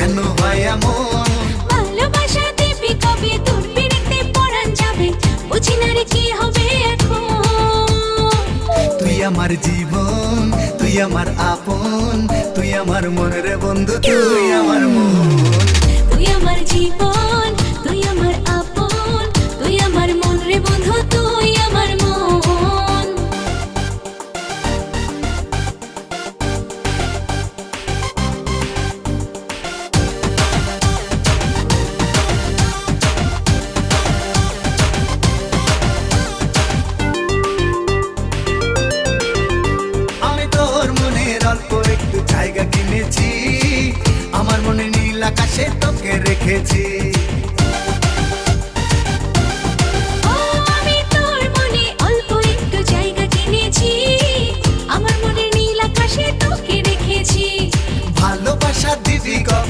কেন হয় এমন? ভালোবাসা দিবি কবে, তোর পিড়িতে পরাণ যাবে, বুঝি না রে কি হবে এখন। তুই আমার জীবন, তুই আমার আপন, তুই আমার মন রে বন্ধু, তুই আমার মন। তুই আমার জীবন, তুই আমার আপন, তুই আমার মন রে বন্ধু, তুই আমার মন। আমি তোর মনের অল্প একটু জায়গা কিনেছি, আমার মনে নীল আকাশে তোকে রেখেছি। ও আমি তোর মনে অল্প একটু জায়গা কিনেছি, আমার মনে নীল আকাশে তোকে রেখেছি। ভালোবাসা দিবি কবে,